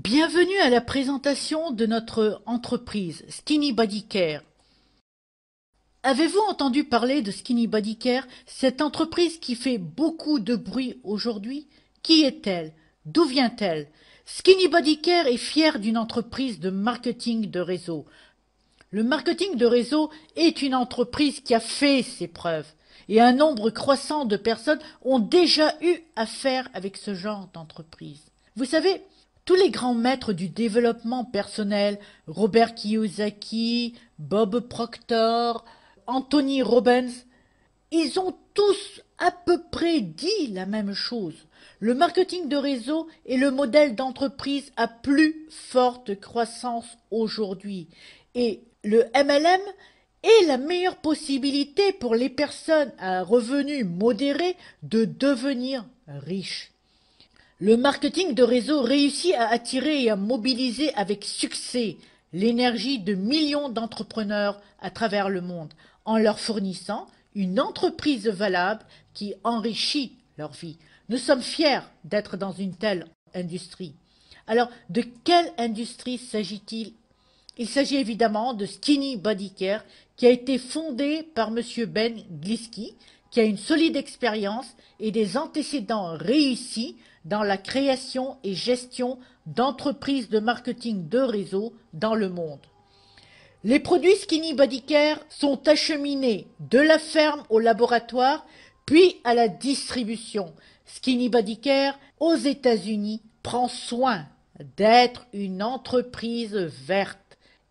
Bienvenue à la présentation de notre entreprise Skinny Body Care. Avez-vous entendu parler de Skinny Body Care, cette entreprise qui fait beaucoup de bruit aujourd'hui? Qui est-elle? D'où vient-elle? Skinny Body Care est fière d'une entreprise de marketing de réseau. Le marketing de réseau est une entreprise qui a fait ses preuves et un nombre croissant de personnes ont déjà eu affaire avec ce genre d'entreprise. Vous savez, tous les grands maîtres du développement personnel, Robert Kiyosaki, Bob Proctor, Anthony Robbins, ils ont tous à peu près dit la même chose. Le marketing de réseau est le modèle d'entreprise à plus forte croissance aujourd'hui. Et le MLM est la meilleure possibilité pour les personnes à revenus modérés de devenir riches. Le marketing de réseau réussit à attirer et à mobiliser avec succès l'énergie de millions d'entrepreneurs à travers le monde en leur fournissant une entreprise valable qui enrichit leur vie. Nous sommes fiers d'être dans une telle industrie. Alors, de quelle industrie s'agit-il? Il s'agit évidemment de Skinny Body Care qui a été fondé par M. Ben Glisky, qui a une solide expérience et des antécédents réussis dans la création et gestion d'entreprises de marketing de réseau dans le monde. Les produits Skinny Body Care sont acheminés de la ferme au laboratoire, puis à la distribution. Skinny Body Care, aux États-Unis, prend soin d'être une entreprise verte.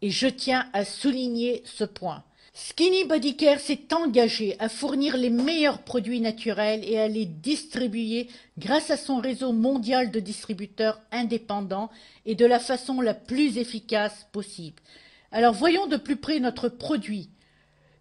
Et je tiens à souligner ce point. Skinny Body Care s'est engagé à fournir les meilleurs produits naturels et à les distribuer grâce à son réseau mondial de distributeurs indépendants et de la façon la plus efficace possible. Alors voyons de plus près notre produit.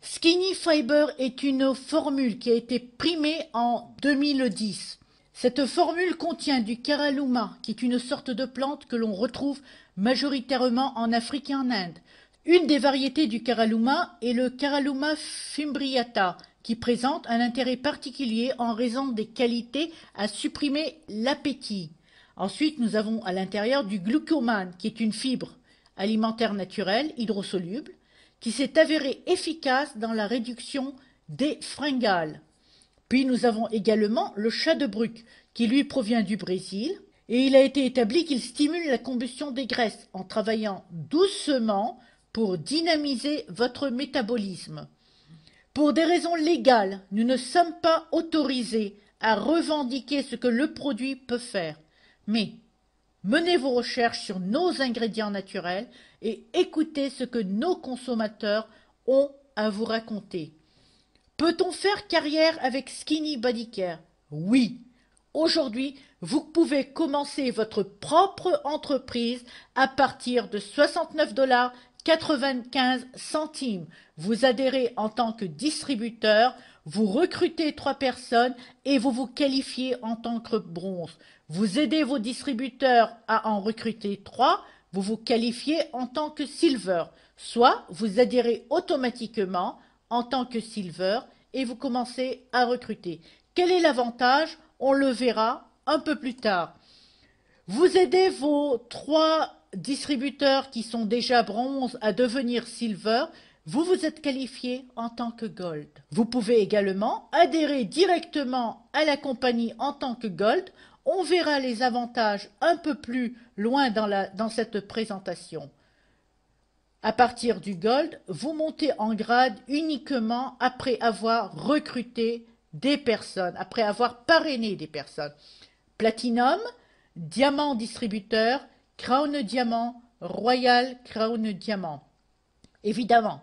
Skinny Fiber est une formule qui a été primée en 2010. Cette formule contient du caralluma, qui est une sorte de plante que l'on retrouve majoritairement en Afrique et en Inde. Une des variétés du caralluma est le Caralluma fimbriata, qui présente un intérêt particulier en raison des qualités à supprimer l'appétit. Ensuite, nous avons à l'intérieur du glucomane, qui est une fibre alimentaire naturelle, hydrosoluble, qui s'est avérée efficace dans la réduction des fringales. Puis nous avons également le chadebruc, qui lui provient du Brésil, et il a été établi qu'il stimule la combustion des graisses en travaillant doucement pour dynamiser votre métabolisme. Pour des raisons légales, nous ne sommes pas autorisés à revendiquer ce que le produit peut faire. Mais menez vos recherches sur nos ingrédients naturels et écoutez ce que nos consommateurs ont à vous raconter. Peut-on faire carrière avec Skinny Body Care? Oui. Aujourd'hui, vous pouvez commencer votre propre entreprise à partir de 69,95 $. Vous adhérez en tant que distributeur, vous recrutez 3 personnes et vous vous qualifiez en tant que bronze. Vous aidez vos distributeurs à en recruter 3, vous vous qualifiez en tant que silver. Soit vous adhérez automatiquement en tant que silver et vous commencez à recruter. Quel est l'avantage? On le verra un peu plus tard. Vous aidez vos 3 distributeurs qui sont déjà bronze à devenir silver, vous vous êtes qualifié en tant que gold. Vous pouvez également adhérer directement à la compagnie en tant que gold. On verra les avantages un peu plus loin dans cette présentation. À partir du gold, vous montez en grade uniquement après avoir recruté des personnes, après avoir parrainé des personnes. Platinum, diamant distributeur, crown diamant, royal crown diamant. Évidemment,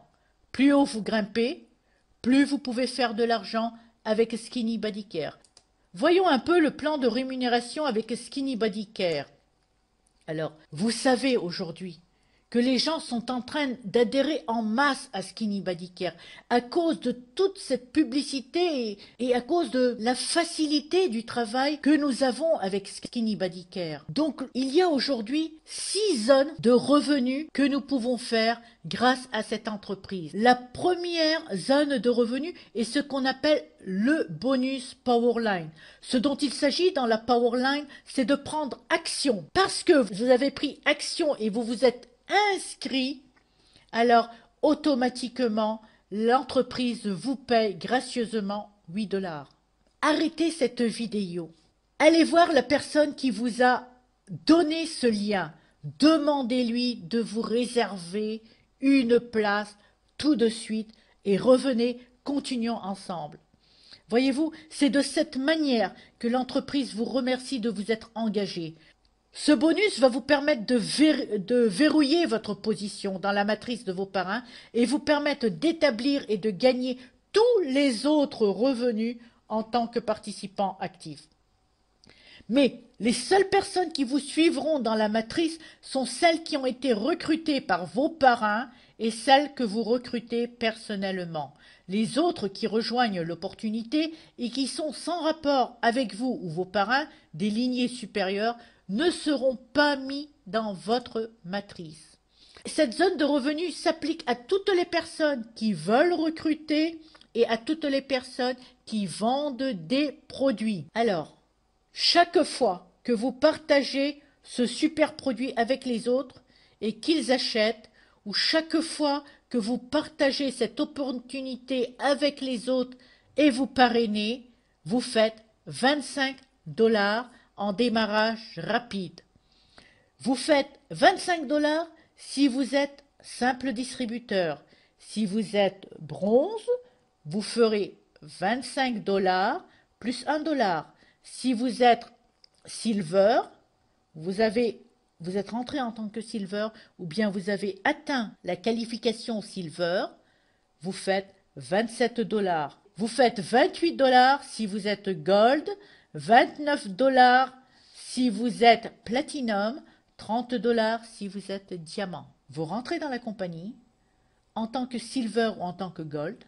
plus haut vous grimpez, plus vous pouvez faire de l'argent avec Skinny Body Care. Voyons un peu le plan de rémunération avec Skinny Body Care. Alors, vous savez aujourd'hui que les gens sont en train d'adhérer en masse à Skinny Body Care à cause de toute cette publicité et à cause de la facilité du travail que nous avons avec Skinny Body Care. Donc, il y a aujourd'hui 6 zones de revenus que nous pouvons faire grâce à cette entreprise. La première zone de revenus est ce qu'on appelle le bonus Powerline. Ce dont il s'agit dans la Powerline, c'est de prendre action. Parce que vous avez pris action et vous vous êtes inscrit, alors automatiquement, l'entreprise vous paye gracieusement 8 $. Arrêtez cette vidéo. Allez voir la personne qui vous a donné ce lien. Demandez-lui de vous réserver une place tout de suite et revenez, continuons ensemble. Voyez-vous, c'est de cette manière que l'entreprise vous remercie de vous être engagé. Ce bonus va vous permettre de verrouiller votre position dans la matrice de vos parrains et vous permettre d'établir et de gagner tous les autres revenus en tant que participant actif. Mais les seules personnes qui vous suivront dans la matrice sont celles qui ont été recrutées par vos parrains et celles que vous recrutez personnellement. Les autres qui rejoignent l'opportunité et qui sont sans rapport avec vous ou vos parrains des lignées supérieures ne seront pas mis dans votre matrice. Cette zone de revenus s'applique à toutes les personnes qui veulent recruter et à toutes les personnes qui vendent des produits. Alors, chaque fois que vous partagez ce super produit avec les autres et qu'ils achètent, ou chaque fois que vous partagez cette opportunité avec les autres et vous parrainez, vous faites 25 $ en démarrage rapide. Vous faites 25 $ si vous êtes simple distributeur. Si vous êtes bronze, vous ferez 25 $ plus 1 $. Si vous êtes silver, vous êtes rentré en tant que silver ou bien vous avez atteint la qualification silver, vous faites 27 $. Vous faites 28 $ si vous êtes gold, 29 $ si vous êtes platinum, 30 $ si vous êtes diamant. Vous rentrez dans la compagnie en tant que silver ou en tant que gold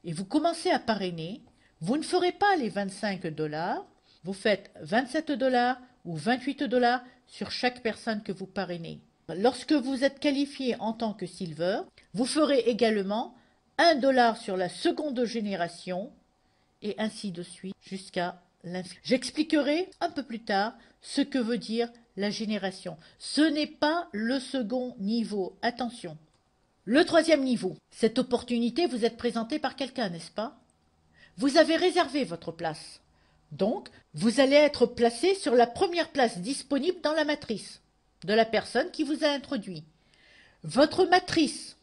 et vous commencez à parrainer. Vous ne ferez pas les 25 $, vous faites 27 $ ou 28 $ sur chaque personne que vous parrainez. Lorsque vous êtes qualifié en tant que silver, vous ferez également 1 $ sur la seconde génération et ainsi de suite jusqu'à l'infini. J'expliquerai un peu plus tard ce que veut dire la génération. Ce n'est pas le second niveau, attention. Le troisième niveau, cette opportunité vous êtes présenté par quelqu'un, n'est-ce pas? Vous avez réservé votre place. Donc, vous allez être placé sur la première place disponible dans la matrice de la personne qui vous a introduit. Votre matrice,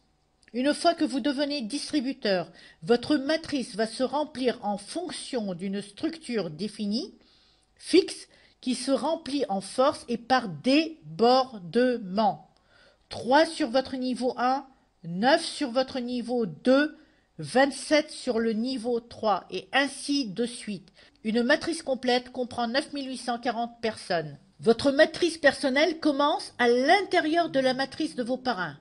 une fois que vous devenez distributeur, votre matrice va se remplir en fonction d'une structure définie, fixe, qui se remplit en force et par débordement. 3 sur votre niveau 1, 9 sur votre niveau 2, 27 sur le niveau 3 et ainsi de suite. Une matrice complète comprend 9840 personnes. Votre matrice personnelle commence à l'intérieur de la matrice de vos parrains.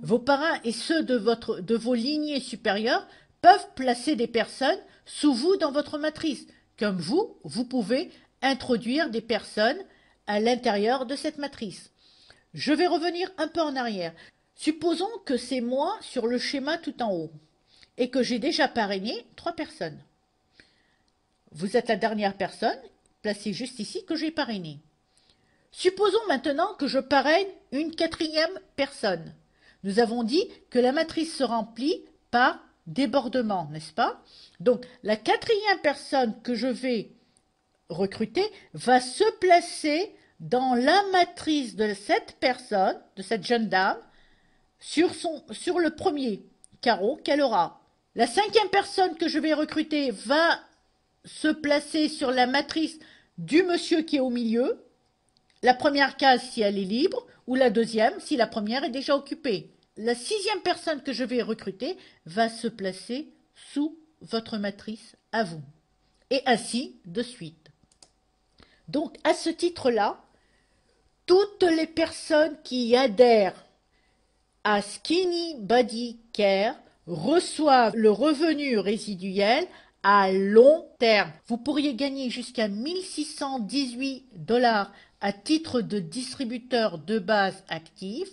Vos parrains et ceux de vos lignées supérieures peuvent placer des personnes sous vous dans votre matrice. Comme vous pouvez introduire des personnes à l'intérieur de cette matrice. Je vais revenir un peu en arrière. Supposons que c'est moi sur le schéma tout en haut et que j'ai déjà parrainé 3 personnes. Vous êtes la dernière personne, placée juste ici, que j'ai parrainée. Supposons maintenant que je parraine une 4e personne. Nous avons dit que la matrice se remplit par débordement, n'est-ce pas? Donc, la 4e personne que je vais recruter va se placer dans la matrice de cette personne, de cette jeune dame, sur le premier carreau qu'elle aura. La 5e personne que je vais recruter va se placer sur la matrice du monsieur qui est au milieu, la première case si elle est libre, ou la deuxième si la première est déjà occupée. La 6e personne que je vais recruter va se placer sous votre matrice à vous. Et ainsi de suite. Donc, à ce titre-là, toutes les personnes qui adhèrent à Skinny Body Care reçoivent le revenu résiduel à long terme. Vous pourriez gagner jusqu'à 1618 $ à titre de distributeur de base actif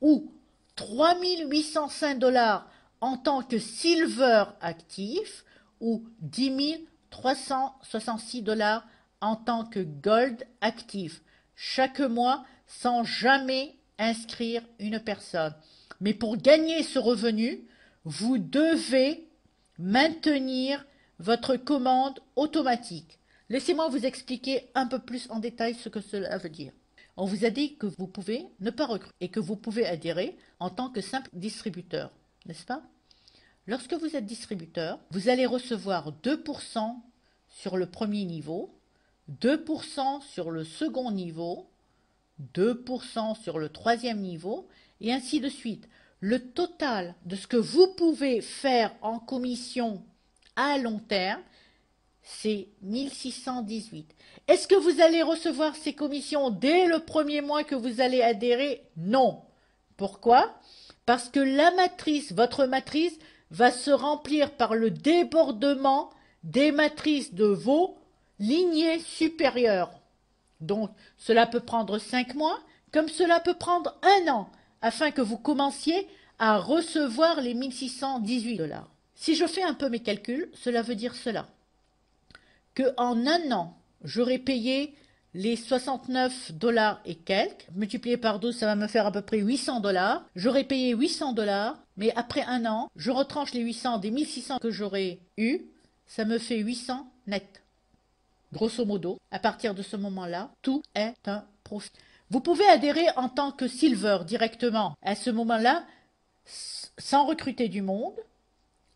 ou 3805 $ en tant que silver actif ou 10 366 $ en tant que gold actif chaque mois sans jamais inscrire une personne. Mais pour gagner ce revenu, vous devez maintenir votre commande automatique. Laissez-moi vous expliquer un peu plus en détail ce que cela veut dire. On vous a dit que vous pouvez ne pas recruter et que vous pouvez adhérer en tant que simple distributeur, n'est-ce pas? Lorsque vous êtes distributeur, vous allez recevoir 2% sur le premier niveau, 2% sur le second niveau, 2% sur le troisième niveau, et ainsi de suite. Le total de ce que vous pouvez faire en commission à long terme, c'est 1618. Est-ce que vous allez recevoir ces commissions dès le premier mois que vous allez adhérer? Non. Pourquoi? Parce que la matrice, votre matrice, va se remplir par le débordement des matrices de vos lignées supérieures. Donc, cela peut prendre 5 mois, comme cela peut prendre 1 an, afin que vous commenciez à recevoir les 1618 $. Si je fais un peu mes calculs, cela veut dire cela. Qu'en 1 an, j'aurai payé les 69 $ et quelques, multiplié par 12, ça va me faire à peu près 800 $. J'aurai payé 800 $, mais après 1 an, je retranche les 800 des 1600 que j'aurai eu, ça me fait 800 net. Grosso modo, à partir de ce moment-là, tout est un profit. Vous pouvez adhérer en tant que silver directement. À ce moment-là, sans recruter du monde,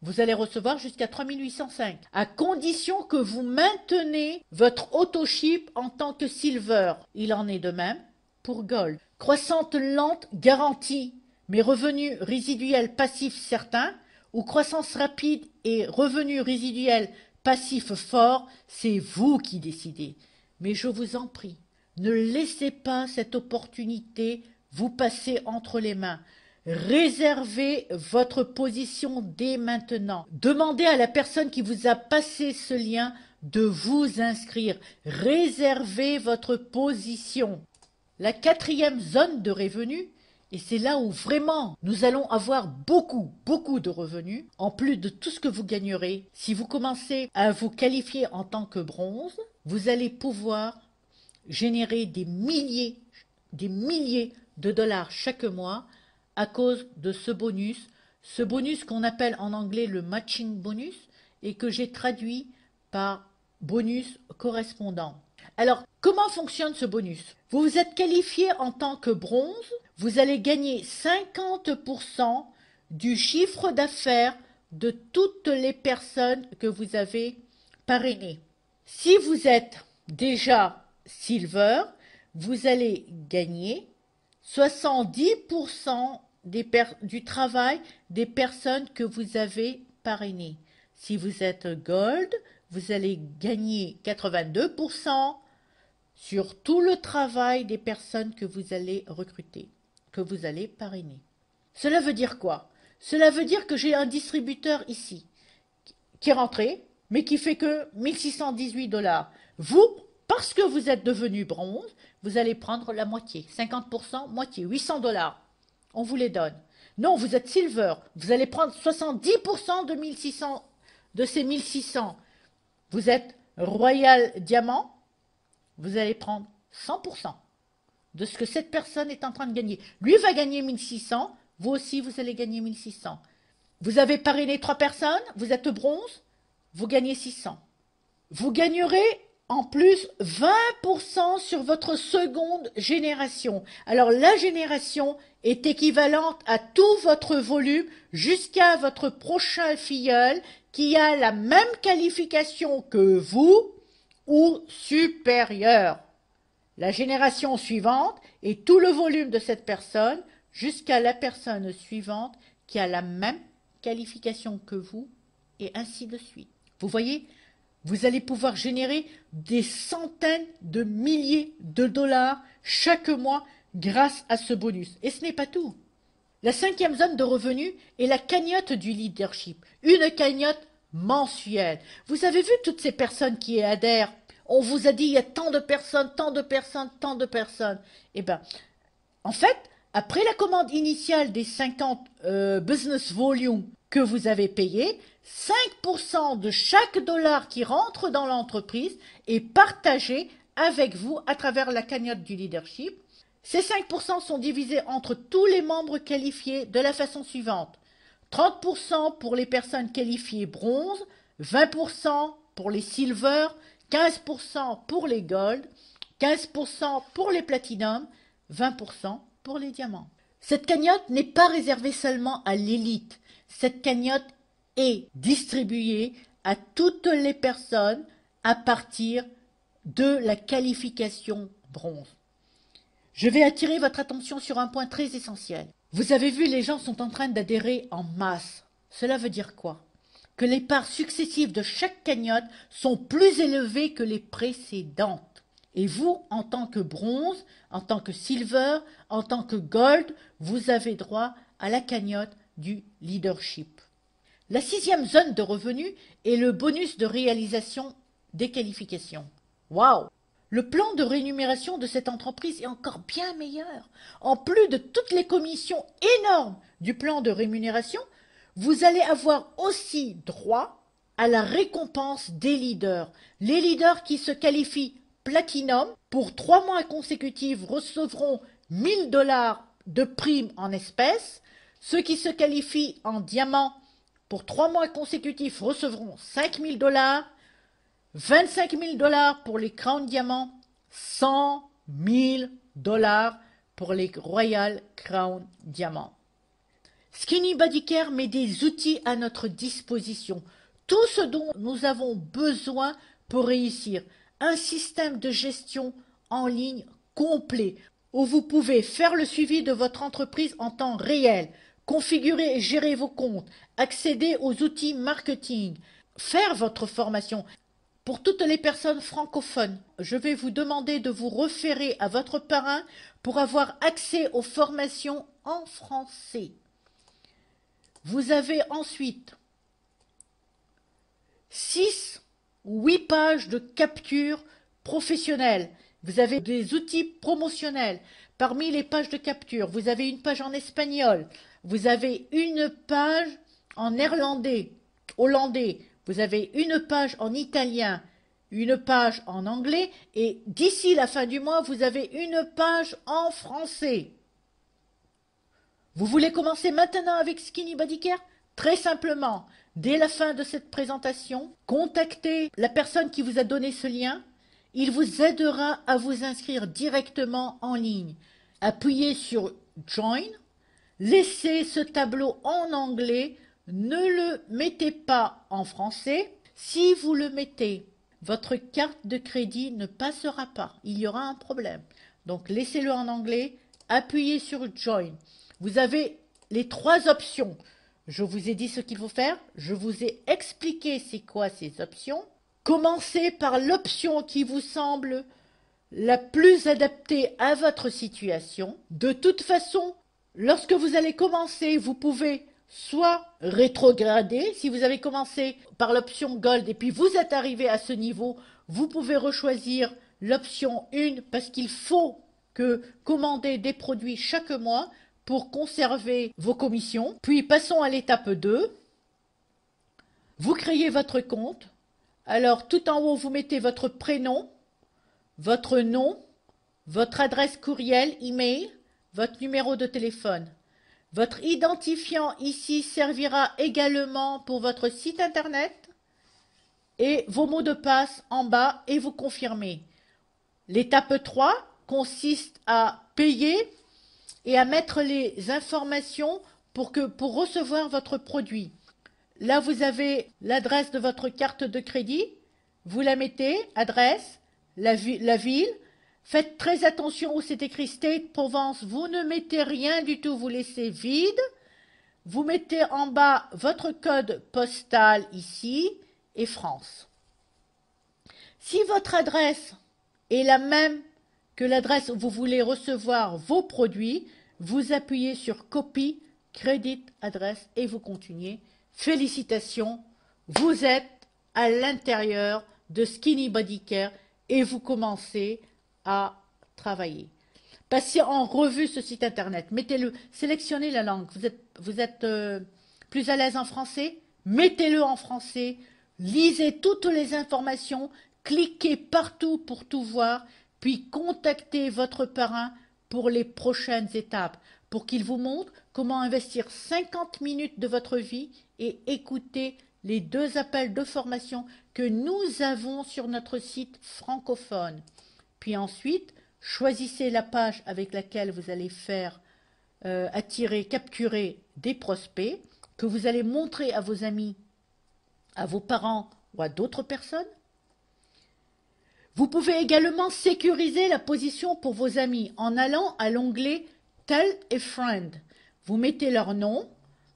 vous allez recevoir jusqu'à 3805, à condition que vous maintenez votre auto-ship en tant que silver. Il en est de même pour gold. Croissante lente garantie, mais revenus résiduels passifs certains, ou croissance rapide et revenus résiduels passifs forts, c'est vous qui décidez. Mais je vous en prie, ne laissez pas cette opportunité vous passer entre les mains. Réservez votre position dès maintenant. Demandez à la personne qui vous a passé ce lien de vous inscrire. Réservez votre position. La 4e zone de revenus, et c'est là où vraiment nous allons avoir beaucoup de revenus, en plus de tout ce que vous gagnerez. Si vous commencez à vous qualifier en tant que bronze, vous allez pouvoir générer des milliers de dollars chaque mois à cause de ce bonus qu'on appelle en anglais le matching bonus et que j'ai traduit par bonus correspondant. Alors, comment fonctionne ce bonus? Vous vous êtes qualifié en tant que bronze, vous allez gagner 50% du chiffre d'affaires de toutes les personnes que vous avez parrainées. Si vous êtes déjà silver, vous allez gagner 70% du travail des personnes que vous avez parrainées. Si vous êtes gold, vous allez gagner 82% sur tout le travail des personnes que vous allez recruter, que vous allez parrainer. Cela veut dire quoi? Cela veut dire que j'ai un distributeur ici qui est rentré, mais qui fait que 1618 $. Vous, parce que vous êtes devenu bronze, vous allez prendre la moitié, 50%, moitié, 800 $. On vous les donne. Non, vous êtes silver, vous allez prendre 70% de 1600, de ces 1600. Vous êtes royal diamant, vous allez prendre 100% de ce que cette personne est en train de gagner. Lui va gagner 1600, vous aussi vous allez gagner 1600. Vous avez parrainé 3 personnes, vous êtes bronze, vous gagnez 600. Vous gagnerez en plus 20% sur votre seconde génération. Alors la génération est équivalente à tout votre volume jusqu'à votre prochain filleul qui a la même qualification que vous ou supérieure. La génération suivante est tout le volume de cette personne jusqu'à la personne suivante qui a la même qualification que vous et ainsi de suite. Vous voyez, vous allez pouvoir générer des centaines de milliers de dollars chaque mois grâce à ce bonus. Et ce n'est pas tout. La cinquième zone de revenus est la cagnotte du leadership, une cagnotte mensuelle. Vous avez vu toutes ces personnes qui y adhèrent? On vous a dit il y a tant de personnes, tant de personnes, tant de personnes. Eh bien, en fait, après la commande initiale des 50 business volume que vous avez payé, 5% de chaque dollar qui rentre dans l'entreprise est partagé avec vous à travers la cagnotte du leadership. Ces 5% sont divisés entre tous les membres qualifiés de la façon suivante. 30% pour les personnes qualifiées bronze, 20% pour les silver, 15% pour les gold, 15% pour les platinum, 20% pour les diamants. Cette cagnotte n'est pas réservée seulement à l'élite. Cette cagnotte est distribuée à toutes les personnes à partir de la qualification bronze. Je vais attirer votre attention sur un point très essentiel. Vous avez vu, les gens sont en train d'adhérer en masse. Cela veut dire quoi? Que les parts successives de chaque cagnotte sont plus élevées que les précédentes. Et vous, en tant que bronze, en tant que silver, en tant que gold, vous avez droit à la cagnotte du leadership. La sixième zone de revenus est le bonus de réalisation des qualifications. Waouh! Le plan de rémunération de cette entreprise est encore bien meilleur. En plus de toutes les commissions énormes du plan de rémunération, vous allez avoir aussi droit à la récompense des leaders. Les leaders qui se qualifient Platinum pour 3 mois consécutifs recevront 1000 dollars de primes en espèces. Ceux qui se qualifient en diamant pour 3 mois consécutifs recevront 5000 dollars. 25 000 dollars pour les Crown Diamants, 100 000 dollars pour les Royal Crown Diamants. Skinny Bodycare met des outils à notre disposition, tout ce dont nous avons besoin pour réussir. Un système de gestion en ligne complet, où vous pouvez faire le suivi de votre entreprise en temps réel, configurer et gérer vos comptes, accéder aux outils marketing, faire votre formation. Pour toutes les personnes francophones, je vais vous demander de vous référer à votre parrain pour avoir accès aux formations en français. Vous avez ensuite 6 ou 8 pages de capture professionnelle. Vous avez des outils promotionnels. Parmi les pages de capture, vous avez une page en espagnol, vous avez une page en néerlandais, hollandais, vous avez une page en italien, une page en anglais et d'ici la fin du mois, vous avez une page en français. Vous voulez commencer maintenant avec Skinny Bodycare? Très simplement, dès la fin de cette présentation, contactez la personne qui vous a donné ce lien. Il vous aidera à vous inscrire directement en ligne. Appuyez sur Join, laissez ce tableau en anglais, ne le mettez pas en français. Si vous le mettez, votre carte de crédit ne passera pas, il y aura un problème. Donc laissez-le en anglais, appuyez sur Join. Vous avez les 3 options. Je vous ai dit ce qu'il faut faire, je vous ai expliqué c'est quoi ces options. Commencez par l'option qui vous semble la plus adaptée à votre situation. De toute façon, lorsque vous allez commencer, vous pouvez soit rétrograder, si vous avez commencé par l'option Gold et puis vous êtes arrivé à ce niveau, vous pouvez rechoisir l'option 1 parce qu'il faut que commander des produits chaque mois pour conserver vos commissions. Puis passons à l'étape 2. Vous créez votre compte. Alors tout en haut, vous mettez votre prénom, votre nom, votre adresse courriel, email, votre numéro de téléphone. Votre identifiant ici servira également pour votre site internet et vos mots de passe en bas et vous confirmez. L'étape 3 consiste à payer et à mettre les informations pour recevoir votre produit. Là, vous avez l'adresse de votre carte de crédit. Vous la mettez, adresse, la ville. Faites très attention où c'est écrit State, Provence. Vous ne mettez rien du tout, vous laissez vide. Vous mettez en bas votre code postal ici et France. Si votre adresse est la même que l'adresse où vous voulez recevoir vos produits, vous appuyez sur Copy Credit Adresse et vous continuez. Félicitations, vous êtes à l'intérieur de Skinny Body Care et vous commencez à travailler. Passez en revue ce site internet, mettez-le, sélectionnez la langue. Vous êtes plus à l'aise en français? Mettez-le en français, lisez toutes les informations, cliquez partout pour tout voir, puis contactez votre parrain pour les prochaines étapes, pour qu'il vous montre comment investir 50 minutes de votre vie et écouter les 2 appels de formation que nous avons sur notre site francophone. Puis ensuite, choisissez la page avec laquelle vous allez faire capturer des prospects que vous allez montrer à vos amis, à vos parents ou à d'autres personnes. Vous pouvez également sécuriser la position pour vos amis en allant à l'onglet Tell a Friend. Vous mettez leur nom,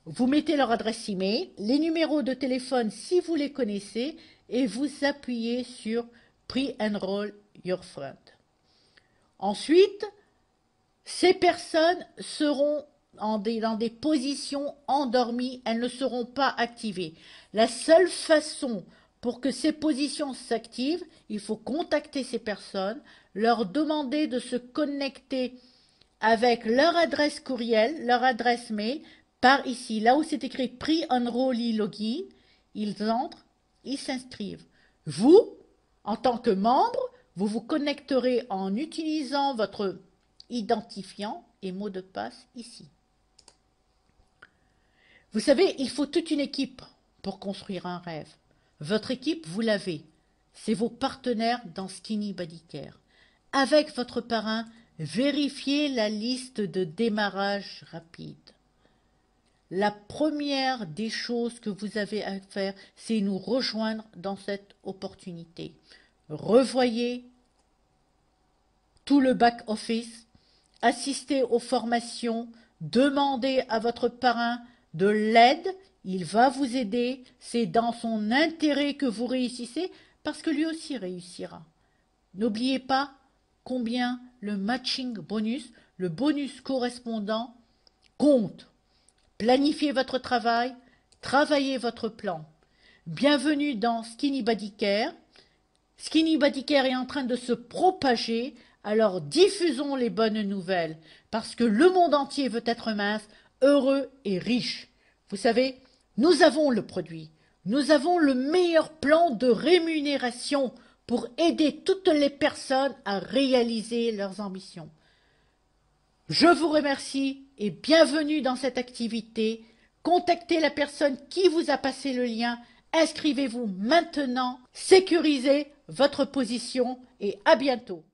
vous mettez leur adresse email, les numéros de téléphone si vous les connaissez et vous appuyez sur Pre-enroll your friend. Ensuite, ces personnes seront dans des positions endormies, elles ne seront pas activées. La seule façon pour que ces positions s'activent, il faut contacter ces personnes, leur demander de se connecter avec leur adresse courriel, leur adresse mail, par ici, là où c'est écrit Pre-enrollee login, ils entrent, ils s'inscrivent. Vous, en tant que membre, vous vous connecterez en utilisant votre identifiant et mot de passe ici. Vous savez, il faut toute une équipe pour construire un rêve. Votre équipe, vous l'avez. C'est vos partenaires dans Skinny Body Care. Avec votre parrain, vérifiez la liste de démarrage rapide. La première des choses que vous avez à faire, c'est nous rejoindre dans cette opportunité. Revoyez tout le back-office, assistez aux formations, demandez à votre parrain de l'aide, il va vous aider, c'est dans son intérêt que vous réussissez, parce que lui aussi réussira. N'oubliez pas combien le matching bonus, le bonus correspondant, compte. Planifiez votre travail, travaillez votre plan. Bienvenue dans Skinny Body Care. Skinny Body Care est en train de se propager, alors diffusons les bonnes nouvelles, parce que le monde entier veut être mince, heureux et riche. Vous savez, nous avons le produit, nous avons le meilleur plan de rémunération pour aider toutes les personnes à réaliser leurs ambitions. Je vous remercie et bienvenue dans cette activité. Contactez la personne qui vous a passé le lien. Inscrivez-vous maintenant, sécurisez votre position et à bientôt.